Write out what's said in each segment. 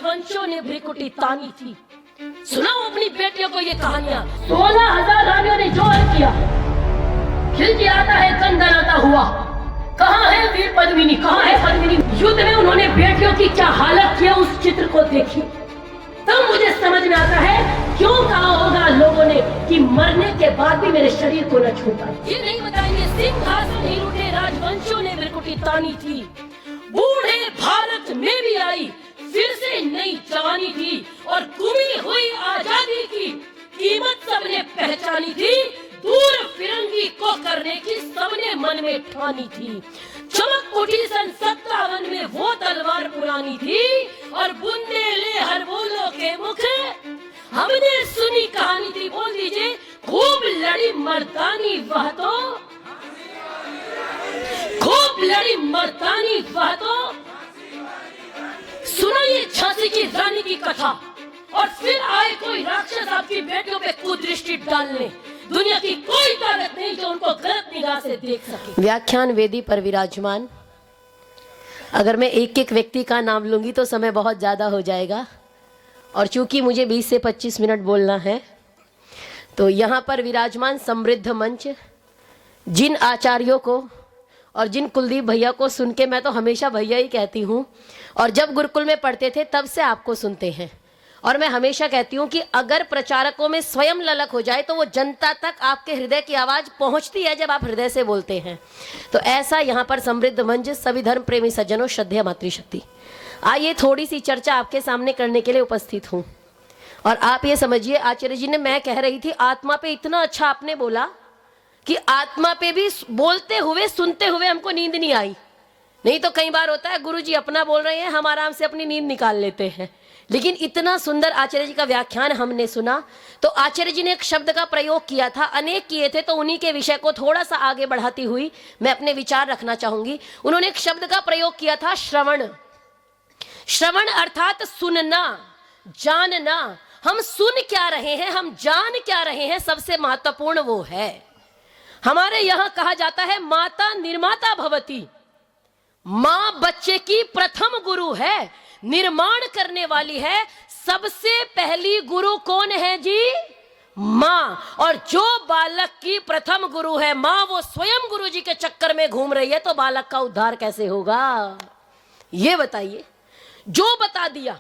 राजवंशों ने भ्रिकुटी तानी थी। सुनाओ अपनी बेटियों को ये कहानियां। 16,000 रानियों ने जोर किया, खिल के आता है कंदनाता हुआ। कहाँ है वीर पद्मिनी, कहाँ है पद्मिनी? युद्ध में उन्होंने बेटियों की क्या हालत किया, उस चित्र को देखिए। तब मुझे समझ में आता है क्यों कहा होगा लोगों ने कि मरने के बाद भी मेरे शरीर को न छू पाए। ये नहीं बताएंगे सिंहासन ही लूटे राजवंशों ने भ्रिकुटी तानी थी। बूढ़े भारत में भी आई फिर से नई जवानी थी और गुमी हुई आजादी की कीमत सबने पहचानी थी। दूर फिरंगी को करने की सबने मन में ठानी थी। चमक उठी सन 57 में वो तलवार पुरानी थी और बुंदेले हर बोलो के मुख हमने सुनी कहानी थी। बोल दीजिए, खूब लड़ी मर्दानी वह तो, खूब लड़ी मर्दानी वह तो। सुनाइए झांसी की रानी की कथा और फिर आए कोई राक्षस आपकी बेटियों पे कुदृष्टि डालने। दुनिया की कोई ताकत नहीं जो उनको गलत निगाह से देख सके। व्याख्यान वेदी पर विराजमान, अगर मैं एक एक व्यक्ति का नाम लूंगी तो समय बहुत ज्यादा हो जाएगा और चूंकि मुझे 20 से 25 मिनट बोलना है, तो यहाँ पर विराजमान समृद्ध मंच, जिन आचार्यों को और जिन कुलदीप भैया को सुन के मैं तो हमेशा भैया ही कहती हूँ, और जब गुरुकुल में पढ़ते थे तब से आपको सुनते हैं, और मैं हमेशा कहती हूँ कि अगर प्रचारकों में स्वयं ललक हो जाए तो वो जनता तक आपके हृदय की आवाज़ पहुँचती है जब आप हृदय से बोलते हैं। तो ऐसा यहाँ पर समृद्ध मंच, सभी धर्म प्रेमी सज्जनों, श्रद्धेय मातृशक्ति, आइए थोड़ी सी चर्चा आपके सामने करने के लिए उपस्थित हूँ। और आप ये समझिए, आचार्य जी ने, मैं कह रही थी आत्मा पे इतना अच्छा आपने बोला कि आत्मा पे भी बोलते हुए सुनते हुए हमको नींद नहीं आई। नहीं तो कई बार होता है गुरु जी अपना बोल रहे हैं, हम आराम से अपनी नींद निकाल लेते हैं। लेकिन इतना सुंदर आचार्य जी का व्याख्यान हमने सुना, तो आचार्य जी ने एक शब्द का प्रयोग किया था, अनेक किए थे, तो उन्हीं के विषय को थोड़ा सा आगे बढ़ाती हुई मैं अपने विचार रखना चाहूंगी। उन्होंने एक शब्द का प्रयोग किया था, श्रवण। श्रवण अर्थात सुनना, जानना। हम सुन क्या रहे हैं, हम जान क्या रहे हैं, सबसे महत्वपूर्ण वो है। हमारे यहां कहा जाता है माता निर्माता भवती, मां बच्चे की प्रथम गुरु है, निर्माण करने वाली है। सबसे पहली गुरु कौन है जी? मां। और जो बालक की प्रथम गुरु है मां, वो स्वयं गुरु जी के चक्कर में घूम रही है, तो बालक का उद्धार कैसे होगा? ये बताइए। जो बता दिया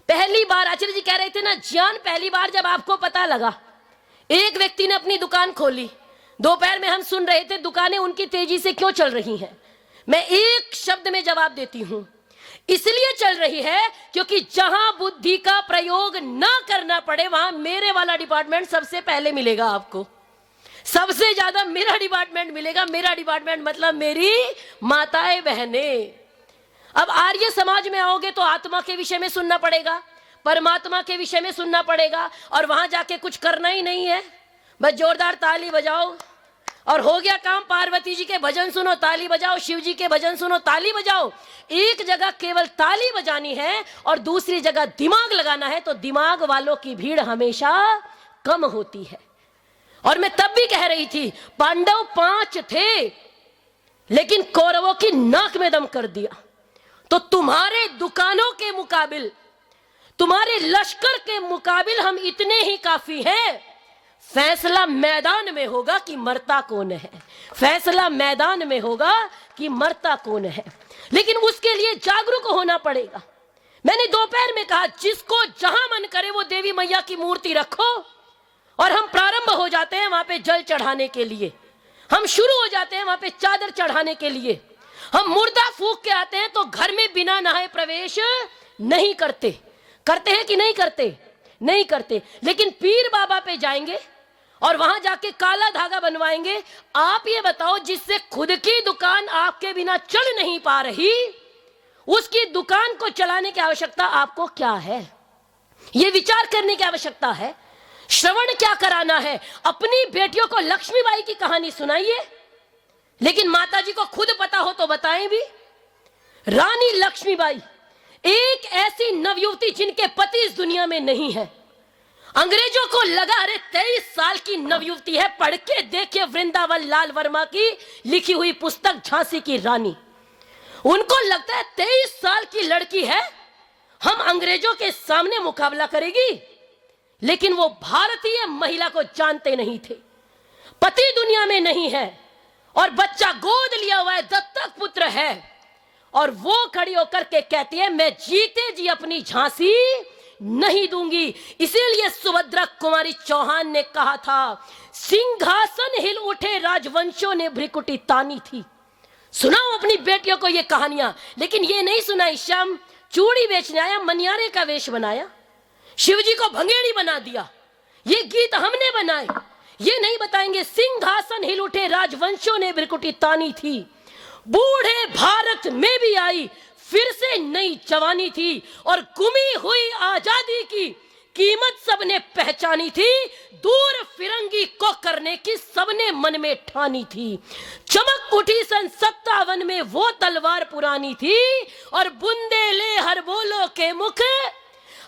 पहली बार, आचार्य जी कह रहे थे ना, ज्ञान पहली बार जब आपको पता लगा, एक व्यक्ति ने अपनी दुकान खोली, दोपहर में हम सुन रहे थे दुकानें उनकी तेजी से क्यों चल रही हैं। मैं एक शब्द में जवाब देती हूं, इसलिए चल रही है क्योंकि जहां बुद्धि का प्रयोग ना करना पड़े वहां मेरे वाला डिपार्टमेंट सबसे पहले मिलेगा आपको, सबसे ज्यादा मेरा डिपार्टमेंट मिलेगा। मेरा डिपार्टमेंट मतलब मेरी माताएं बहनें। अब आर्य समाज में आओगे तो आत्मा के विषय में सुनना पड़ेगा, परमात्मा के विषय में सुनना पड़ेगा, और वहां जाके कुछ करना ही नहीं है, बस जोरदार ताली बजाओ और हो गया काम। पार्वती जी के भजन सुनो, ताली बजाओ, शिव जी के भजन सुनो, ताली बजाओ। एक जगह केवल ताली बजानी है और दूसरी जगह दिमाग लगाना है, तो दिमाग वालों की भीड़ हमेशा कम होती है। और मैं तब भी कह रही थी पांडव 5 थे लेकिन कौरवों की नाक में दम कर दिया। तो तुम्हारे दुकानों के मुकाबिल, तुम्हारे लश्कर के मुकाबिल हम इतने ही काफी हैं। फैसला मैदान में होगा कि मरता कौन है, फैसला मैदान में होगा कि मरता कौन है। लेकिन उसके लिए जागरूक होना पड़ेगा। मैंने दोपहर में कहा जिसको जहां मन करे वो देवी मैया की मूर्ति रखो, और हम प्रारंभ हो जाते हैं वहां पे जल चढ़ाने के लिए, हम शुरू हो जाते हैं वहां पे चादर चढ़ाने के लिए। हम मुर्दा फूंक के आते हैं तो घर में बिना नहाए प्रवेश नहीं करते। करते हैं कि नहीं करते? नहीं करते। लेकिन पीर बाबा पे जाएंगे और वहां जाके काला धागा बनवाएंगे। आप ये बताओ, जिससे खुद की दुकान आपके बिना चल नहीं पा रही, उसकी दुकान को चलाने की आवश्यकता आपको क्या है? ये विचार करने की आवश्यकता है। श्रवण क्या कराना है? अपनी बेटियों को लक्ष्मीबाई की कहानी सुनाइए, लेकिन माताजी को खुद पता हो तो बताएं भी। रानी लक्ष्मीबाई एक ऐसी नवयुवती जिनके पति इस दुनिया में नहीं है। अंग्रेजों को लगा अरे 23 साल की नवयुवती है, पढ़ के देखिए वृंदावन लाल वर्मा की लिखी हुई पुस्तक झांसी की रानी। उनको लगता है 23 साल की लड़की है, हम अंग्रेजों के सामने मुकाबला करेगी, लेकिन वो भारतीय महिला को जानते नहीं थे। पति दुनिया में नहीं है और बच्चा गोद लिया हुआ है, दत्तक पुत्र है, और वो खड़ी होकर के कहती है मैं जीते जी अपनी झांसी नहीं दूंगी। इसीलिए सुभद्रा कुमारी चौहान ने कहा था, सिंहासन हिल उठे राजवंशों ने भ्रिकुटी तानी थी। सुनाओ अपनी बेटियों को ये कहानियां, लेकिन ये नहीं सुनाई श्याम चूड़ी बेचने आया, मनियारे का वेश बनाया, शिवजी को भंगेड़ी बना दिया। ये गीत हमने बनाए, ये नहीं बताएंगे सिंहासन हिल उठे राजवंशों ने भ्रिकुटी तानी थी, बूढ़े भारत में भी आई फिर से नई जवानी थी, और गुमी हुई आजादी की कीमत सबने पहचानी थी, दूर फिरंगी को करने की सबने मन में ठानी थी। चमक उठी सन 57 में वो तलवार पुरानी थी, और बुंदेले हर बोलो के मुख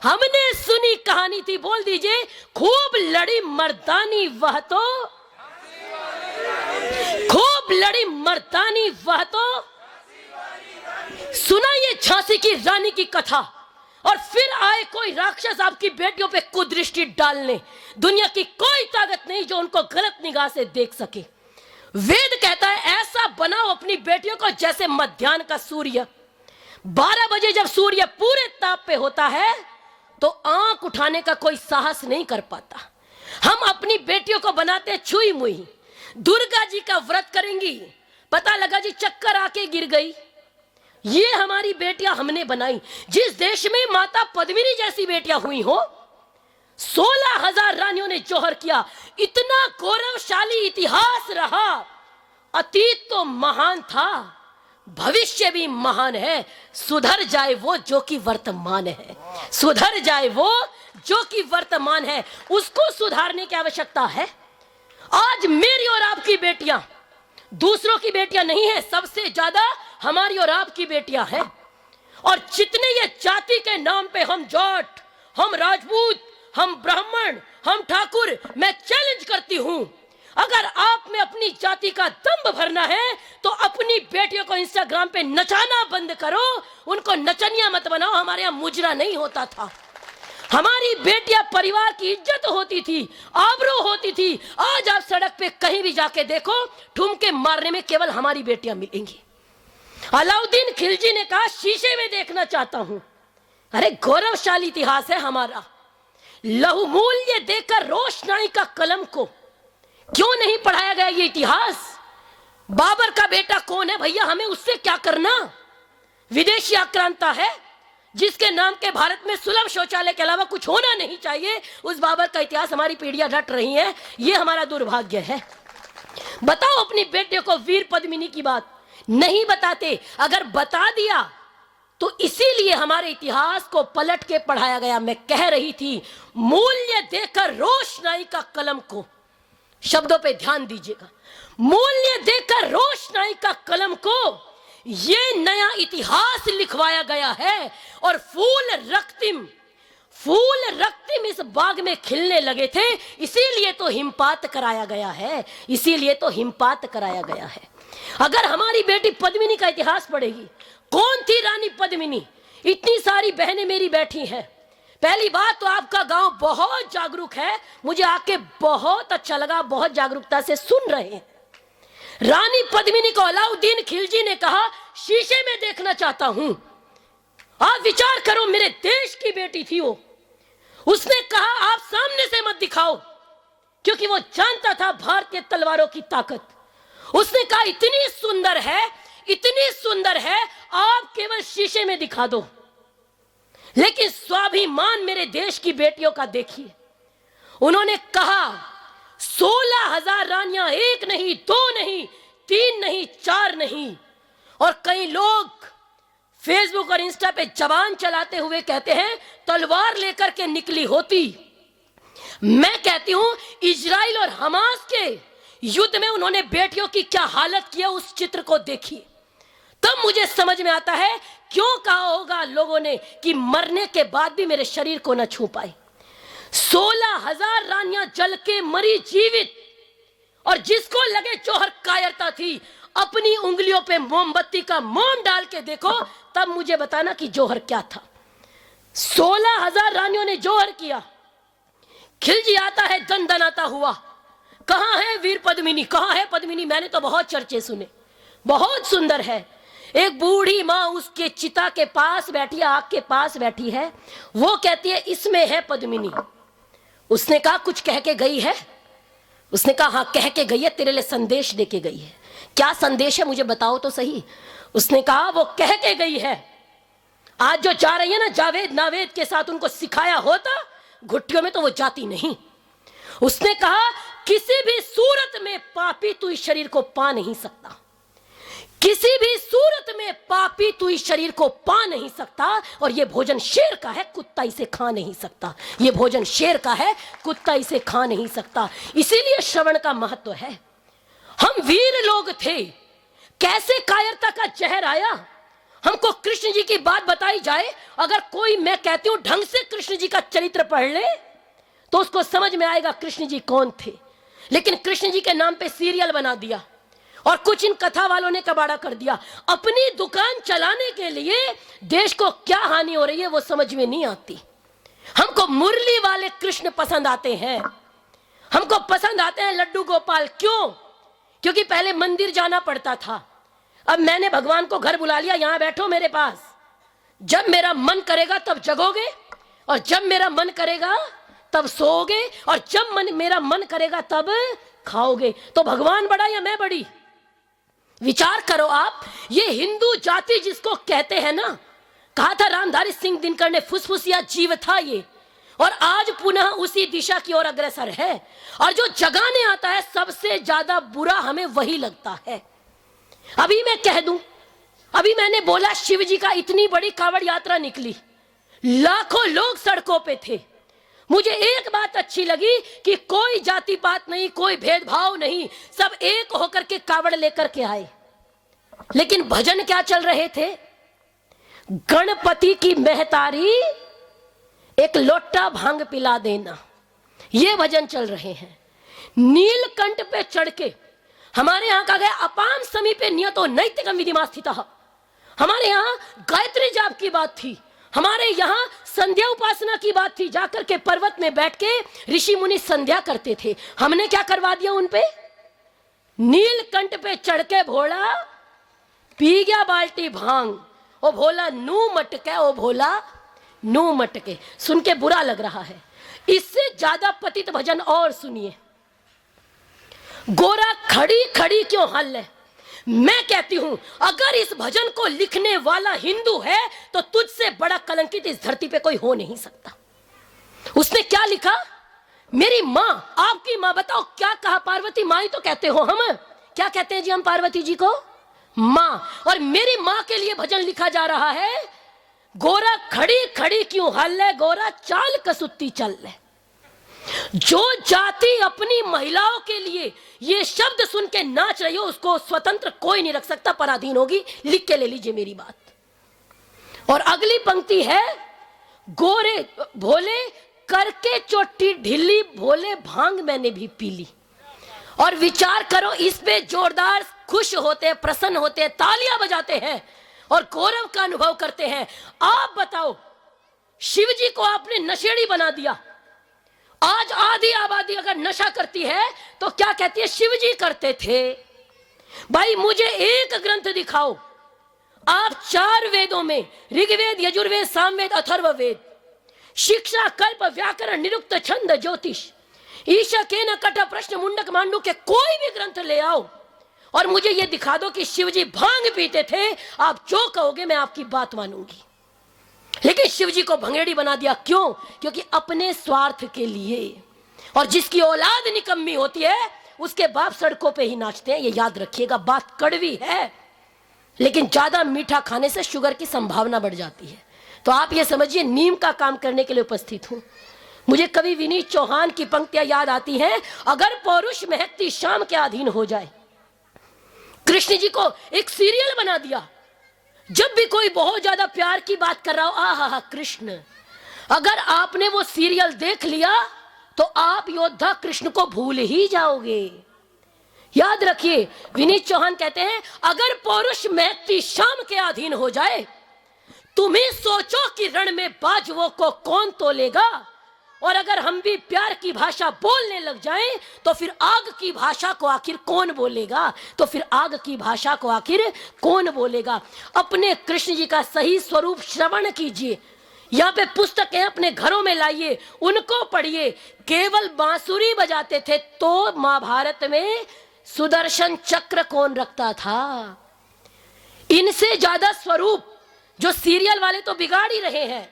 हमने सुनी कहानी थी। बोल दीजिए, खूब लड़ी मर्दानी वह तो, खूब लड़ी मर्दानी वह तो। सुना ये झांसी की रानी की कथा, और फिर आए कोई राक्षस आपकी बेटियों पे कुदृष्टि डालने। दुनिया की कोई ताकत नहीं जो उनको गलत निगाह से देख सके। वेद कहता है ऐसा बनाओ अपनी बेटियों को जैसे मध्याह्न का सूर्य। 12 बजे जब सूर्य पूरे ताप पे होता है तो आंख उठाने का कोई साहस नहीं कर पाता। हम अपनी बेटियों को बनाते छुई मुई। दुर्गा जी का व्रत करेंगी, पता लगा जी चक्कर आके गिर गई। ये हमारी बेटियां हमने बनाई। जिस देश में माता पद्मिनी जैसी बेटियां हुई हो, 16,000 रानियों ने जौहर किया। इतना गौरवशाली इतिहास रहा। अतीत तो महान था, भविष्य भी महान है। सुधर जाए वो जो कि वर्तमान है, सुधर जाए वो जो कि वर्तमान है, उसको सुधारने की आवश्यकता है। आज मेरी और आपकी बेटियां दूसरों की बेटियां नहीं है, सबसे ज्यादा हमारी और आपकी बेटियां हैं। और जितने ये जाति के नाम पे हम जाट, हम राजपूत, हम ब्राह्मण, हम ठाकुर, मैं चैलेंज करती हूं, अगर आप में अपनी जाति का दंभ भरना है तो अपनी बेटियों को इंस्टाग्राम पे नचाना बंद करो, उनको नचनिया मत बनाओ। हमारे यहां मुजरा नहीं होता था, हमारी बेटियां परिवार की इज्जत होती थी, आबरू होती थी। आज आप सड़क पे कहीं भी जाके देखो, ठुमके मारने में केवल हमारी बेटियां मिलेंगी। अलाउद्दीन खिलजी ने कहा शीशे में देखना चाहता हूं। अरे गौरवशाली इतिहास है हमारा। लहुमूल्य देकर रोशनाई का कलम को क्यों नहीं पढ़ाया गया ये इतिहास? बाबर का बेटा कौन है भैया, हमें उससे क्या करना? विदेशी आक्रांता है जिसके नाम के भारत में सुलभ शौचालय के अलावा कुछ होना नहीं चाहिए। उस बाबर का इतिहास हमारी पीढ़ियां रट रही हैं, ये हमारा दुर्भाग्य है। बताओ अपनी बेटियों को वीर पद्मिनी की बात नहीं बताते। अगर बता दिया तो इसीलिए हमारे इतिहास को पलट के पढ़ाया गया। मैं कह रही थी मूल्य देकर रोशनाई का कलम को, शब्दों पे ध्यान दीजिएगा, मूल्य देकर रोशनाई का कलम को ये नया इतिहास लिखवाया गया है। और फूल रक्तिम इस बाग में खिलने लगे थे, इसीलिए तो हिमपात कराया गया है, इसीलिए तो हिमपात कराया गया है। अगर हमारी बेटी पद्मिनी का इतिहास पढ़ेगी, कौन थी रानी पद्मिनी? इतनी सारी बहनें मेरी बैठी हैं। पहली बात तो आपका गांव बहुत जागरूक है, मुझे आके बहुत अच्छा लगा, बहुत जागरूकता से सुन रहे हैं। रानी पद्मिनी को अलाउद्दीन खिलजी ने कहा शीशे में देखना चाहता हूं। आप विचार करो, मेरे देश की बेटी थी वो। उसने कहा आप सामने से मत दिखाओ, क्योंकि वो जानता था भारतीय तलवारों की ताकत। उसने कहा इतनी सुंदर है, इतनी सुंदर है, आप केवल शीशे में दिखा दो। लेकिन स्वाभिमान मेरे देश की बेटियों का देखिए। उन्होंने कहा 16,000 रानियां, एक नहीं, दो नहीं, 3 नहीं, 4 नहीं। और कई लोग फेसबुक और इंस्टा पे जबान चलाते हुए कहते हैं तलवार लेकर के निकली होती। मैं कहती हूं इजराइल और हमास के युद्ध में उन्होंने बेटियों की क्या हालत की है, उस चित्र को देखिए, तब मुझे समझ में आता है क्यों कहा होगा लोगों ने कि मरने के बाद भी मेरे शरीर को न छू पाए। 16,000 रानियां जल के मरी जीवित, और जिसको लगे जौहर कायरता थी, अपनी उंगलियों पे मोमबत्ती का मोम डाल के देखो, तब मुझे बताना कि जौहर क्या था। 16,000 रानियों ने जोहर किया, खिलजिलाता है दनदनाता हुआ। कहां है वीर पद्मिनी, कहां है पद्मिनी? मैंने तो बहुत चर्चे सुने, बहुत सुंदर है। एक बूढ़ी माँ उसके चिता के पास बैठी है, आग के पास बैठी है, वो कहती है इसमें है पद्मिनी। उसने कहा कुछ कह के गई है? उसने कहा हाँ कह के गई है, तेरे लिए संदेश दे के गई है। क्या संदेश है मुझे बताओ तो सही। उसने कहा वो कह के गई है, आज जो जा रही है ना जावेद नावेद के साथ, उनको सिखाया होता घुट्टियों में तो वो जाती नहीं। उसने कहा किसी भी सूरत में पापी तू इस शरीर को पा नहीं सकता, किसी भी सूरत में पापी तू इस शरीर को पा नहीं सकता। और ये भोजन शेर का है, कुत्ता इसे खा नहीं सकता। ये भोजन शेर का है, कुत्ता इसे खा नहीं सकता। इसीलिए श्रवण का महत्व है। हम वीर लोग थे, कैसे कायरता का जहर आया। हमको कृष्ण जी की बात बताई जाए, अगर कोई, मैं कहती हूं ढंग से कृष्ण जी का चरित्र पढ़ ले तो उसको समझ में आएगा कृष्ण जी कौन थे। लेकिन कृष्ण जी के नाम पे सीरियल बना दिया और कुछ इन कथा वालों ने कबाड़ा कर दिया। अपनी दुकान चलाने के लिए देश को क्या हानि हो रही है वो समझ में नहीं आती। हमको मुरली वाले कृष्ण पसंद आते हैं, हमको पसंद आते हैं लड्डू गोपाल। क्यों? क्योंकि पहले मंदिर जाना पड़ता था, अब मैंने भगवान को घर बुला लिया, यहां बैठो मेरे पास, जब मेरा मन करेगा तब जगोगे और जब मेरा मन करेगा तब सोओगे और जब मेरा मन करेगा तब खाओगे। तो भगवान बड़ा या मैं बड़ी? विचार करो आप। ये हिंदू जाति जिसको कहते हैं ना, कहा था रामधारी सिंह दिनकर ने, फुसफुसिया जीव था ये, और आज पुनः उसी दिशा की ओर अग्रसर है। और जो जगाने आता है सबसे ज्यादा बुरा हमें वही लगता है। अभी मैं कह दूं, अभी मैंने बोला शिव जी का इतनी बड़ी कांवड़ यात्रा निकली, लाखों लोग सड़कों पे थे। मुझे एक बात अच्छी लगी कि कोई जाति पात नहीं, कोई भेदभाव नहीं, सब एक होकर के कावड़ लेकर के आए। लेकिन भजन क्या चल रहे थे? गणपति की महतारी एक लोटा भांग पिला देना, ये भजन चल रहे हैं। नीलकंठ पे चढ़ के, हमारे यहां कहा गया अपाम समीपे नियतो नैतिकम विधिमा स्थितः। हमारे यहां गायत्री जाप की बात थी, हमारे यहां संध्या उपासना की बात थी। जाकर के पर्वत में बैठ के ऋषि मुनि संध्या करते थे। हमने क्या करवा दिया उन पे? नीलकंठ पे चढ़ के भोला पी गया बाल्टी भांग। ओ भोला नू मटके, ओ भोला नू मटके। सुन के बुरा लग रहा है। इससे ज्यादा पतित भजन और सुनिए। गोरा खड़ी खड़ी क्यों हल है। मैं कहती हूं अगर इस भजन को लिखने वाला हिंदू है तो तुझसे बड़ा कलंकित इस धरती पे कोई हो नहीं सकता। उसने क्या लिखा? मेरी मां, आपकी मां, बताओ क्या कहा? पार्वती मां ही तो कहते हो हम। क्या कहते हैं जी हम पार्वती जी को? मां। और मेरी मां के लिए भजन लिखा जा रहा है। गोरा खड़ी खड़ी क्यों हल है, गोरा चाल कसुत्ती चल है। जो जाति अपनी महिलाओं के लिए ये शब्द सुन के नाच रही हो उसको स्वतंत्र कोई नहीं रख सकता, पराधीन होगी। लिख के ले लीजिए मेरी बात। और अगली पंक्ति है, गोरे भोले करके चोटी ढिल्ली, भोले भांग मैंने भी पी ली। और विचार करो, इस पे जोरदार खुश होते हैं, प्रसन्न होते हैं, तालियां बजाते हैं और गौरव का अनुभव करते हैं। आप बताओ, शिव जी को आपने नशेड़ी बना दिया। आज आधी आबादी अगर नशा करती है तो क्या कहती है? शिव जी करते थे। भाई मुझे एक ग्रंथ दिखाओ, आप 4 वेदों में, ऋग्वेद, यजुर्वेद, सामवेद, अथर्ववेद, शिक्षा, कल्प, व्याकरण, निरुक्त, छंद, ज्योतिष, ईशा, केन, कट, प्रश्न, मुंडक, मांडू के कोई भी ग्रंथ ले आओ और मुझे यह दिखा दो कि शिव जी भांग पीते थे। आप जो कहोगे मैं आपकी बात मानूंगी। लेकिन शिव जी को भंगेड़ी बना दिया। क्यों? क्योंकि अपने स्वार्थ के लिए। और जिसकी औलाद निकम्मी होती है उसके बाप सड़कों पे ही नाचते हैं। ये याद रखिएगा, बात कड़वी है लेकिन ज्यादा मीठा खाने से शुगर की संभावना बढ़ जाती है। तो आप ये समझिए, नीम का काम करने के लिए उपस्थित हूं। मुझे कवि विनीत चौहान की पंक्तियां याद आती हैं, अगर पौरुष महकती शाम के अधीन हो जाए। कृष्ण जी को एक सीरियल बना दिया। जब भी कोई बहुत ज्यादा प्यार की बात कर रहा हो, आहा कृष्ण, अगर आपने वो सीरियल देख लिया तो आप योद्धा कृष्ण को भूल ही जाओगे। याद रखिए, विनीत चौहान कहते हैं, अगर पौरुष महकती शाम के अधीन हो जाए, तुम्हें सोचो कि रण में जैसे बाजुओं को कौन तोलेगा। और अगर हम भी प्यार की भाषा बोलने लग जाएं तो फिर आग की भाषा को आखिर कौन बोलेगा, तो फिर आग की भाषा को आखिर कौन बोलेगा। अपने कृष्ण जी का सही स्वरूप श्रवण कीजिए। यहाँ पे पुस्तकें अपने घरों में लाइए, उनको पढ़िए। केवल बांसुरी बजाते थे तो महाभारत में सुदर्शन चक्र कौन रखता था। इनसे ज्यादा स्वरूप जो सीरियल वाले तो बिगाड़ ही रहे हैं,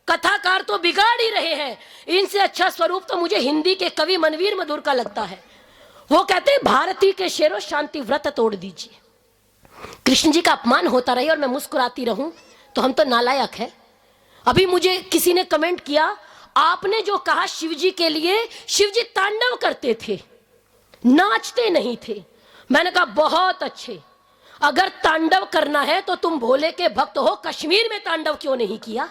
कथाकार तो बिगाड़ ही रहे हैं, इनसे अच्छा स्वरूप तो मुझे हिंदी के कवि मनवीर मधुर का लगता है। वो कहते हैं भारती के शेरों शांति व्रत तोड़ दीजिए। कृष्ण जी का अपमान होता रहे और मैं मुस्कुराती रहूं तो हम तो नालायक है। अभी मुझे किसी ने कमेंट किया, आपने जो कहा शिव जी के लिए, शिव जी तांडव करते थे, नाचते नहीं थे। मैंने कहा बहुत अच्छे, अगर तांडव करना है तो तुम भोले के भक्त हो, कश्मीर में तांडव क्यों नहीं किया,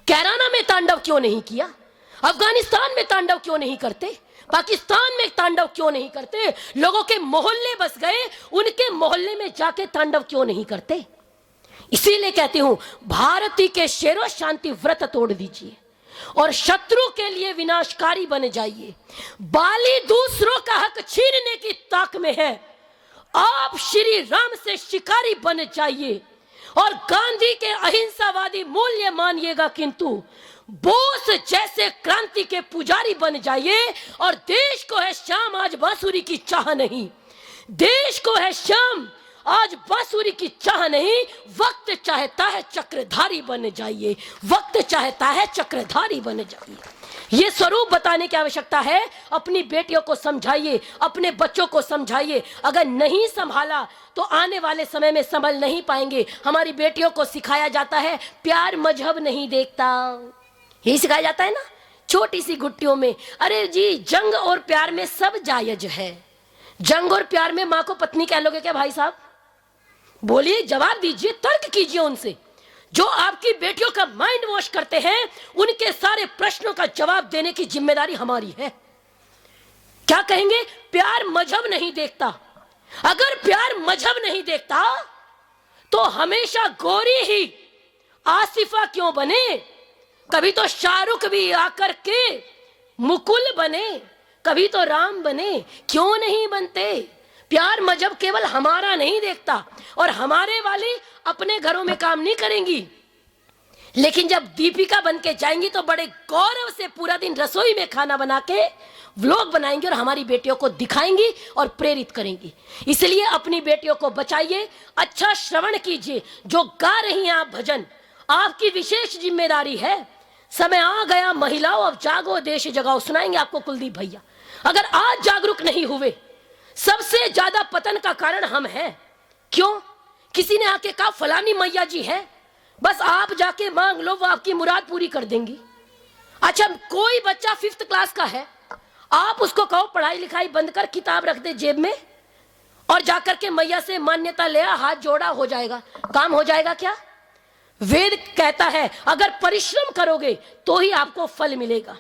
कैराना में तांडव क्यों नहीं किया, अफगानिस्तान में तांडव क्यों नहीं करते, पाकिस्तान में तांडव क्यों नहीं करते, लोगों के मोहल्ले बस गए, उनके मोहल्ले में जाके तांडव क्यों नहीं करते। इसीलिए कहती हूं, भारती के शेरों शांति व्रत तोड़ दीजिए और शत्रु के लिए विनाशकारी बन जाइए। बाली दूसरों का हक छीनने की ताक में है, आप श्री राम से शिकारी बन जाइए और गांधी के अहिंसावादी मूल्य मानिएगा, किंतु बोस जैसे क्रांति के पुजारी बन जाइए। और देश को है शाम आज बांसुरी की चाह नहीं, देश को है शाम आज बांसुरी की चाह नहीं। वक्त चाहता है चक्रधारी बन जाइए, वक्त चाहता है चक्रधारी बन जाइए। ये स्वरूप बताने की आवश्यकता है। अपनी बेटियों को समझाइए, अपने बच्चों को समझाइए। अगर नहीं संभाला तो आने वाले समय में संभल नहीं पाएंगे। हमारी बेटियों को सिखाया जाता है प्यार मजहब नहीं देखता, यही सिखाया जाता है ना छोटी सी गुट्टियों में। अरे जी, जंग और प्यार में सब जायज है। जंग और प्यार में माँ को पत्नी कह लोगे क्या भाई साहब? बोलिए, जवाब दीजिए, तर्क कीजिए उनसे। जो आपकी बेटियों का माइंड वॉश करते हैं, उनके सारे प्रश्नों का जवाब देने की जिम्मेदारी हमारी है। क्या कहेंगे? प्यार मजहब नहीं देखता। अगर प्यार मजहब नहीं देखता तो हमेशा गोरी ही आसिफा क्यों बने? कभी तो शाहरुख भी आकर के मुकुल बने, कभी तो राम बने, क्यों नहीं बनते? प्यार मजहब केवल हमारा नहीं देखता और हमारे वाली अपने घरों में काम नहीं करेंगी, लेकिन जब दीपिका बन के जाएंगी तो बड़े गौरव से पूरा दिन रसोई में खाना बना के व्लॉग बनाएंगी और हमारी बेटियों को दिखाएंगी और प्रेरित करेंगी। इसलिए अपनी बेटियों को बचाइए, अच्छा श्रवण कीजिए। जो गा रही हैं आप भजन, आपकी विशेष जिम्मेदारी है। समय आ गया महिलाओं, अब जागो देश जगाओ, सुनाएंगे आपको कुलदीप भैया। अगर आज जागरूक नहीं हुए, सबसे ज्यादा पतन का कारण हम हैं। क्यों? किसी ने आके कहा फलानी मैया जी है, बस आप जाके मांग लो, वो आपकी मुराद पूरी कर देंगी। अच्छा, कोई बच्चा 5th क्लास का है, आप उसको कहो पढ़ाई लिखाई बंद कर, किताब रख दे जेब में और जाकर के मैया से मान्यता ले आ, हाथ जोड़ा, हो जाएगा काम। हो जाएगा क्या? वेद कहता है अगर परिश्रम करोगे तो ही आपको फल मिलेगा।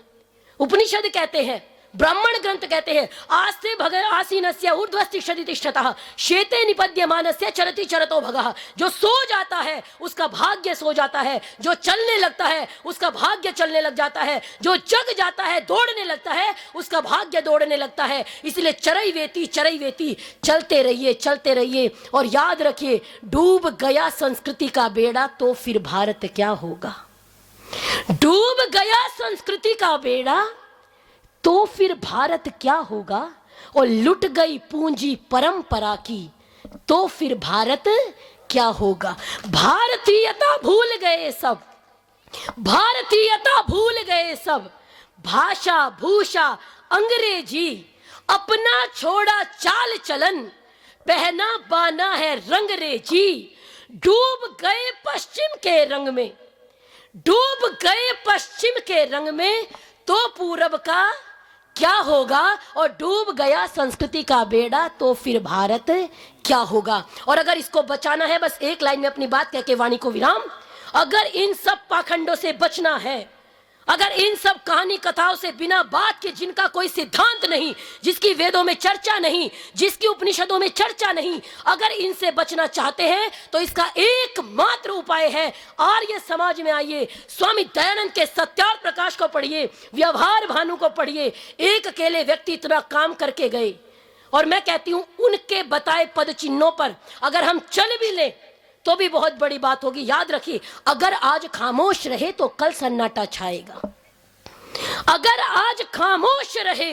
उपनिषद कहते हैं, ब्राह्मण ग्रंथ कहते हैं, आस्ते भगय आसीनस्य ऊर्ध्वस्थिष्ठति तिष्ठतः शेते निपद्यमानस्य चरति चरतो भगः। जो सो जाता है उसका भाग्य सो जाता है, जो चलने लगता है उसका भाग्य चलने लग जाता है, जो जग जाता है दौड़ने लगता है उसका भाग्य दौड़ने लगता है। इसलिए चरई वेती चलते रहिए और याद रखिए, डूब गया संस्कृति का बेड़ा तो फिर भारत क्या होगा। डूब गया संस्कृति का बेड़ा तो फिर भारत क्या होगा। और लुट गई पूंजी परंपरा की तो फिर भारत क्या होगा। भारतीयता भूल गए सब, भारतीयता भूल गए सब, भाषा भूषा अंग्रेजी, अपना छोड़ा चाल चलन, पहना बाना है रंगरेजी। डूब गए पश्चिम के रंग में, डूब गए पश्चिम के रंग में तो पूरब का क्या होगा। और डूब गया संस्कृति का बेड़ा तो फिर भारत क्या होगा। और अगर इसको बचाना है, बस एक लाइन में अपनी बात कह के वाणी को विराम, अगर इन सब पाखंडों से बचना है, अगर इन सब कहानी कथाओं से बिना बात के, जिनका कोई सिद्धांत नहीं, जिसकी वेदों में चर्चा नहीं, जिसकी उपनिषदों में चर्चा नहीं, अगर इनसे बचना चाहते हैं तो इसका एकमात्र उपाय है, आर्य समाज में आइए, स्वामी दयानंद के सत्यार्थ प्रकाश को पढ़िए, व्यवहार भानु को पढ़िए। एक अकेले व्यक्ति इतना काम करके गए, और मैं कहती हूं उनके बताए पद चिन्हों पर अगर हम चल भी लें तो भी बहुत बड़ी बात होगी। याद रखिए, अगर आज खामोश रहे तो कल सन्नाटा छाएगा। अगर आज खामोश रहे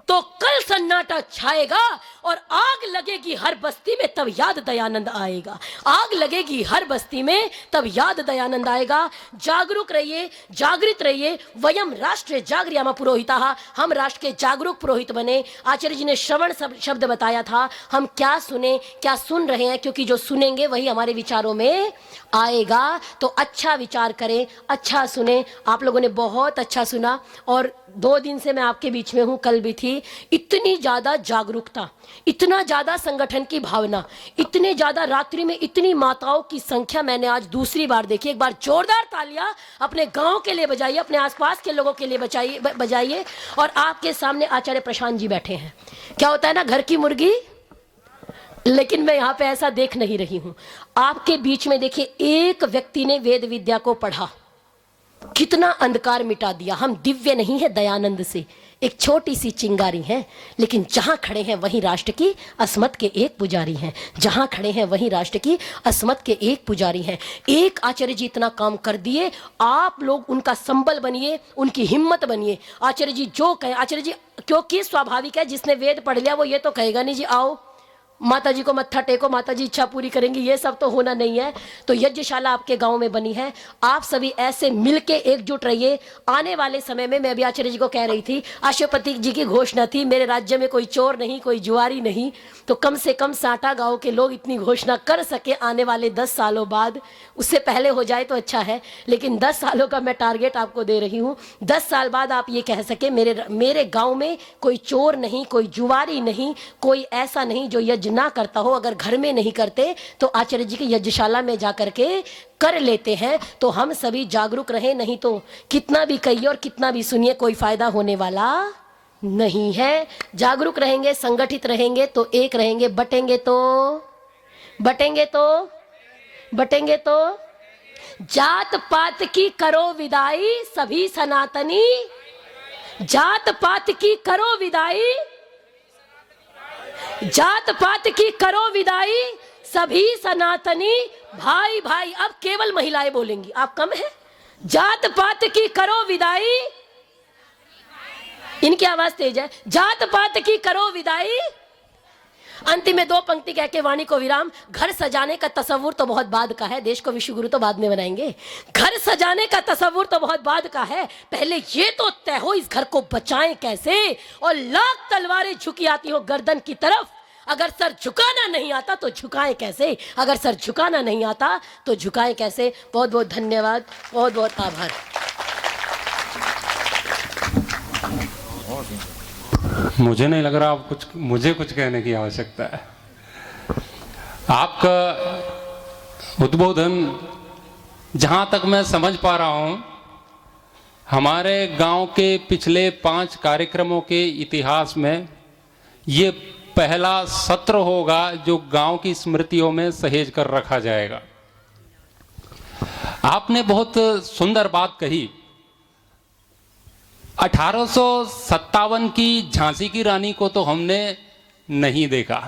तो कल सन्नाटा छाएगा, और आग लगेगी हर बस्ती में तब याद दयानंद आएगा। आग लगेगी हर बस्ती में तब याद दयानंद आएगा। जागरूक रहिए, जागृत रहिए। वयम राष्ट्र जागृयाम पुरोहिता, हम राष्ट्र के जागरूक पुरोहित बने। आचार्य जी ने श्रवण शब्द बताया था, हम क्या सुने, क्या सुन रहे हैं, क्योंकि जो सुनेंगे वही हमारे विचारों में आएगा। तो अच्छा विचार करें, अच्छा सुने। आप लोगों ने बहुत अच्छा सुना, और 2 दिन से मैं आपके बीच में हूं, कल भी थी। इतनी ज्यादा जागरूकता, इतना ज्यादा संगठन की भावना, इतने ज्यादा रात्रि में इतनी माताओं की संख्या मैंने आज दूसरी बार देखी। एक बार जोरदार तालियां अपने गांव के लिए बजाइए, अपने आसपास के लोगों के लिए बजाइए। और आपके सामने आचार्य प्रशांत जी बैठे हैं। क्या होता है ना, घर की मुर्गी, लेकिन मैं यहां पे ऐसा देख नहीं रही हूं। आपके बीच में देखिए, एक व्यक्ति ने वेद विद्या को पढ़ा, कितना अंधकार मिटा दिया। हम दिव्य नहीं है दयानंद से, एक छोटी सी चिंगारी है, लेकिन जहां खड़े हैं वहीं राष्ट्र की अस्मत के एक पुजारी हैं। जहां खड़े हैं वहीं राष्ट्र की अस्मत के एक पुजारी हैं। एक आचार्य जी इतना काम कर दिए, आप लोग उनका संबल बनिए, उनकी हिम्मत बनिए। आचार्य जी जो कहें, आचार्य जी क्योंकि स्वाभाविक है, जिसने वेद पढ़ लिया वो ये तो कहेगा नहीं जी आओ माता जी को मत्था टेको, माता जी इच्छा पूरी करेंगी, ये सब तो होना नहीं है। तो यज्ञशाला आपके गांव में बनी है, आप सभी ऐसे मिलके एकजुट रहिए। आने वाले समय में, मैं भी आचार्य जी को कह रही थी, राष्ट्रपति जी की घोषणा थी, मेरे राज्य में कोई चोर नहीं, कोई जुआरी नहीं, तो कम से कम साटा गांव के लोग इतनी घोषणा कर सके आने वाले 10 सालों बाद। उससे पहले हो जाए तो अच्छा है, लेकिन 10 सालों का मैं टारगेट आपको दे रही हूँ। 10 साल बाद आप ये कह सके मेरे गाँव में कोई चोर नहीं, कोई जुआरी नहीं, कोई ऐसा नहीं जो यज्ञ ना करता हो। अगर घर में नहीं करते तो आचार्य जी की यज्ञशाला में जाकर के कर लेते हैं। तो हम सभी जागरूक रहें, नहीं तो कितना भी कहिए और कितना भी सुनिए, कोई फायदा होने वाला नहीं है। जागरूक रहेंगे, संगठित रहेंगे तो एक रहेंगे, बटेंगे तो जात पात की करो विदाई सभी सनातनी, जात पात की करो विदाई, जात पात की करो विदाई सभी सनातनी भाई भाई। अब केवल महिलाएं बोलेंगी, आप कम हैं। जात पात की करो विदाई, इनकी आवाज तेज है, जात पात की करो विदाई। अंतिम में 2 पंक्ति कह के वाणी को विराम। घर सजाने का तस्वुर तो बहुत बाद का है, देश को विश्व गुरु तो बाद में बनाएंगे। घर सजाने का तस्वुर तो बहुत बाद का है, पहले ये तो तय हो इस घर को बचाएं कैसे। और लाख तलवारें झुकी आती हो गर्दन की तरफ, अगर सर झुकाना नहीं आता तो झुकाएं कैसे, अगर सर झुकाना नहीं आता तो झुकाएं कैसे। बहुत बहुत धन्यवाद, बहुत बहुत आभार। मुझे नहीं लग रहा मुझे कुछ कहने की आवश्यकता है। आपका उद्बोधन जहां तक मैं समझ पा रहा हूं, हमारे गांव के पिछले 5 कार्यक्रमों के इतिहास में ये पहला सत्र होगा जो गांव की स्मृतियों में सहेज कर रखा जाएगा। आपने बहुत सुंदर बात कही। 1857 की झांसी की रानी को तो हमने नहीं देखा,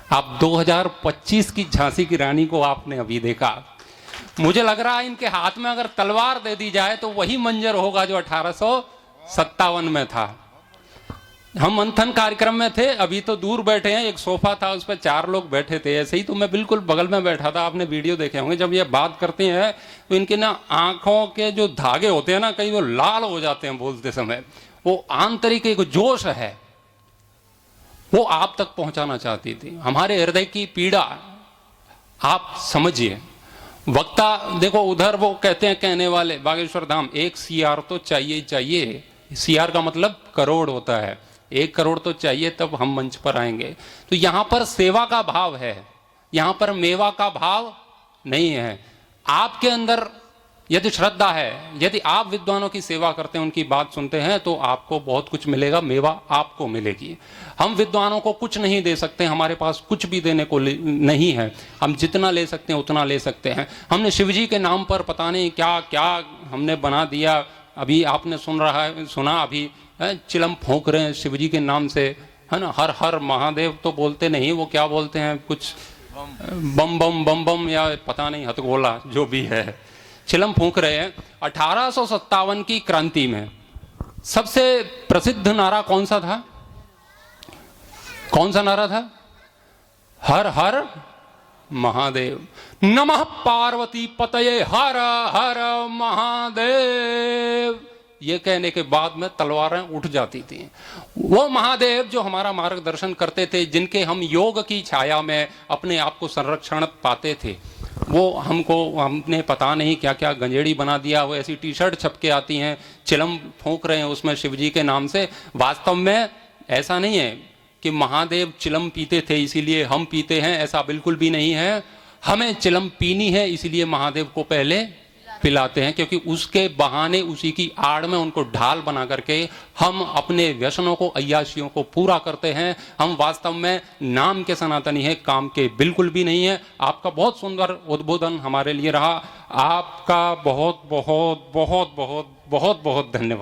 आप 2025 की झांसी की रानी को आपने अभी देखा। मुझे लग रहा है इनके हाथ में अगर तलवार दे दी जाए तो वही मंजर होगा जो 1857 में था। हम मंथन कार्यक्रम में थे, अभी तो दूर बैठे हैं, एक सोफा था उस पर 4 लोग बैठे थे, ऐसे ही तो मैं बिल्कुल बगल में बैठा था। आपने वीडियो देखे होंगे, जब ये बात करते हैं तो इनके ना आंखों के जो धागे होते हैं ना, कई वो लाल हो जाते हैं बोलते समय। वो आंतरिक एक जोश है, वो आप तक पहुंचाना चाहती थी। हमारे हृदय की पीड़ा आप समझिए। वक्ता देखो उधर वो कहते हैं, कहने वाले बागेश्वर धाम 1 CR तो चाहिए ही चाहिए। CR का मतलब करोड़ होता है, 1 करोड़ तो चाहिए तब हम मंच पर आएंगे। तो यहां पर सेवा का भाव है, यहां पर मेवा का भाव नहीं है। आपके अंदर यदि श्रद्धा है, यदि आप विद्वानों की सेवा करते हैं, उनकी बात सुनते हैं, तो आपको बहुत कुछ मिलेगा, मेवा आपको मिलेगी। हम विद्वानों को कुछ नहीं दे सकते, हमारे पास कुछ भी देने को नहीं है। हम जितना ले सकते हैं उतना ले सकते हैं। हमने शिवजी के नाम पर पता नहीं क्या क्या हमने बना दिया। अभी आपने सुना अभी चिलम फूंक रहे हैं शिवजी के नाम से, है ना। हर हर महादेव तो बोलते नहीं, वो क्या बोलते हैं, कुछ बम बम बम बम या पता नहीं हथगोला, जो भी है, चिलम फूंक रहे हैं। 1857 की क्रांति में सबसे प्रसिद्ध नारा कौन सा था? कौन सा नारा था? हर हर महादेव, नमः पार्वती पतये हर हर महादेव। ये कहने के बाद में तलवारें उठ जाती थी। वो महादेव जो हमारा मार्गदर्शन करते थे, जिनके हम योग की छाया में अपने आप को संरक्षण पाते थे, वो हमने पता नहीं क्या क्या गंजेड़ी बना दिया। वो ऐसी टी शर्ट छप के आती हैं, चिलम फूंक रहे हैं उसमें शिवजी के नाम से। वास्तव में ऐसा नहीं है कि महादेव चिलम पीते थे इसीलिए हम पीते हैं, ऐसा बिल्कुल भी नहीं है। हमें चिलम पीनी है इसलिए महादेव को पहले पिलाते हैं, क्योंकि उसके बहाने, उसी की आड़ में उनको ढाल बना करके हम अपने व्यसनों को, अय्याशियों को पूरा करते हैं। हम वास्तव में नाम के सनातनी हैं, काम के बिल्कुल भी नहीं है। आपका बहुत सुंदर उद्बोधन हमारे लिए रहा। आपका बहुत बहुत बहुत बहुत बहुत बहुत धन्यवाद।